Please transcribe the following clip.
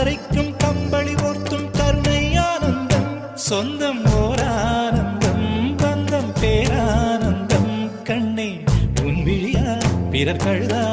பறிக்கும் கம்பளி ஓர்த்தும் கருணை ஆனந்தம் சொந்தம் ஓரானந்தம் பந்தம் பேரானந்தம் கண்ணே உன் விழியா பிறர் கழுதா